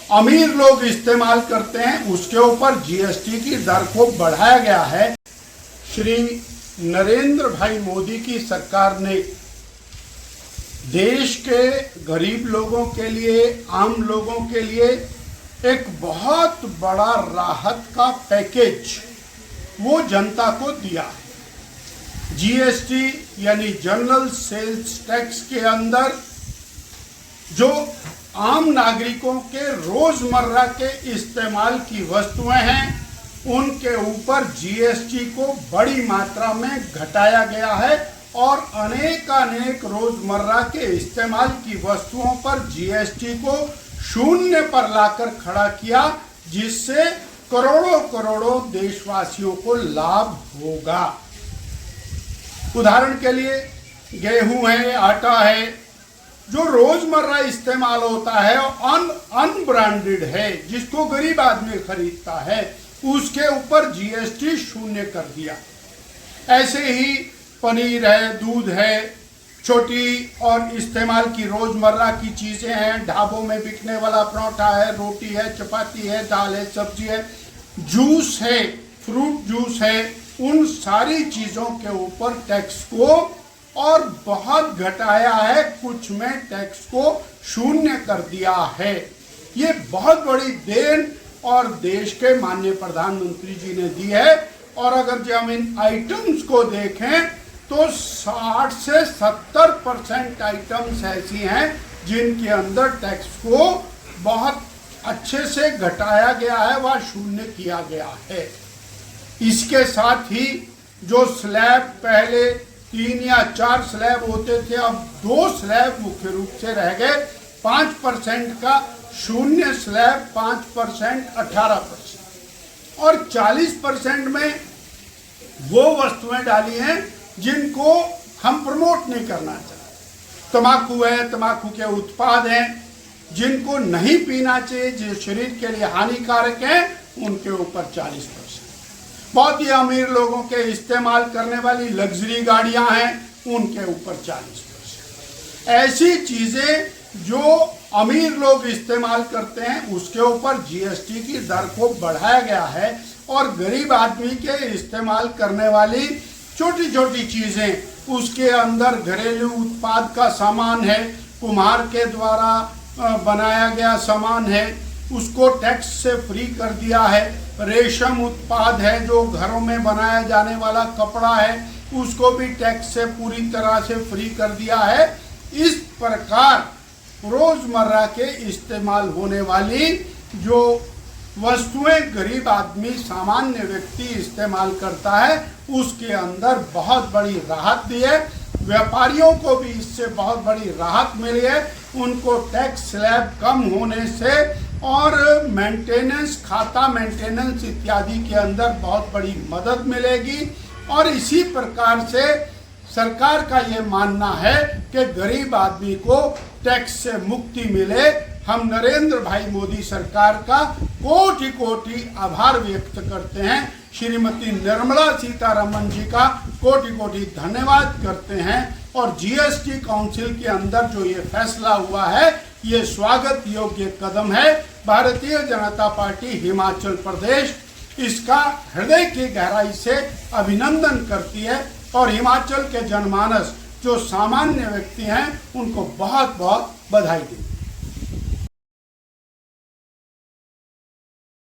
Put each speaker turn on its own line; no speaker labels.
अमीर लोग इस्तेमाल करते हैं उसके ऊपर जीएसटी की दर को बढ़ाया गया है। श्री नरेंद्र भाई मोदी की सरकार ने देश के गरीब लोगों के लिए, आम लोगों के लिए एक बहुत बड़ा राहत का पैकेज वो जनता को दिया है। जीएसटी यानी जनरल सेल्स टैक्स के अंदर जो आम नागरिकों के रोजमर्रा के इस्तेमाल की वस्तुएं हैं उनके ऊपर जीएसटी को बड़ी मात्रा में घटाया गया है और अनेक रोजमर्रा के इस्तेमाल की वस्तुओं पर जीएसटी को शून्य पर लाकर खड़ा किया, जिससे करोड़ों देशवासियों को लाभ होगा। उदाहरण के लिए गेहूं है, आटा है, जो रोजमर्रा इस्तेमाल होता है और अनब्रांडेड है, जिसको गरीब आदमी खरीदता है, उसके ऊपर जीएसटी शून्य कर दिया। ऐसे ही पनीर है, दूध है, छोटी और इस्तेमाल की रोजमर्रा की चीजें हैं, ढाबों में बिकने वाला परोठा है, रोटी है, चपाती है, दाल है, सब्जी है, जूस है, फ्रूट जूस है, उन सारी चीजों के ऊपर टैक्स को और बहुत घटाया है, कुछ में टैक्स को शून्य कर दिया है। ये बहुत बड़ी देन और देश के माननीय प्रधानमंत्री जी ने दी है। और अगर जो हम इन आइटम्स को देखें तो 60 से 70% आइटम्स ऐसी हैं जिनके अंदर टैक्स को बहुत अच्छे से घटाया गया है, वह शून्य किया गया है। इसके साथ ही जो स्लैब पहले 3 या 4 स्लैब होते थे, अब 2 स्लैब मुख्य रूप से रह गए। 5% का शून्य स्लैब, 5% 18% और 40% में वो वस्तुएं डाली हैं जिनको हम प्रमोट नहीं करना चाहते। तंबाकू है, तंबाकू के उत्पाद हैं जिनको नहीं पीना चाहिए, जो शरीर के लिए हानिकारक हैं, उनके ऊपर 40%। बहुत ही अमीर लोगों के इस्तेमाल करने वाली लग्जरी गाड़ियां हैं, उनके ऊपर 40%। ऐसी चीजें जो अमीर लोग इस्तेमाल करते हैं उसके ऊपर जीएसटी की दर को बढ़ाया गया है और गरीब आदमी के इस्तेमाल करने वाली छोटी छोटी चीजें, उसके अंदर घरेलू उत्पाद का सामान है, कुम्हार के द्वारा बनाया गया सामान है, उसको टैक्स से फ्री कर दिया है। रेशम उत्पाद है, जो घरों में बनाया जाने वाला कपड़ा है, उसको भी टैक्स से पूरी तरह से फ्री कर दिया है। इस प्रकार रोजमर्रा के इस्तेमाल होने वाली जो वस्तुएं गरीब आदमी, सामान्य व्यक्ति इस्तेमाल करता है, उसके अंदर बहुत बड़ी राहत दी है। व्यापारियों को भी इससे बहुत बड़ी राहत मिली है। उनको टैक्स स्लैब कम होने से और मेंटेनेंस, खाता मेंटेनेंस इत्यादि के अंदर बहुत बड़ी मदद मिलेगी। और इसी प्रकार से सरकार का ये मानना है कि गरीब आदमी को टैक्स से मुक्ति मिले। हम नरेंद्र भाई मोदी सरकार का कोटि आभार व्यक्त करते हैं। श्रीमती निर्मला सीतारमण जी का कोटि धन्यवाद करते हैं। और जीएसटी काउंसिल के अंदर जो ये फैसला हुआ है, ये स्वागत योग्य कदम है। भारतीय जनता पार्टी हिमाचल प्रदेश इसका हृदय की गहराई से अभिनंदन करती है और हिमाचल के जनमानस जो सामान्य व्यक्ति हैं उनको बहुत बहुत बधाई देती है।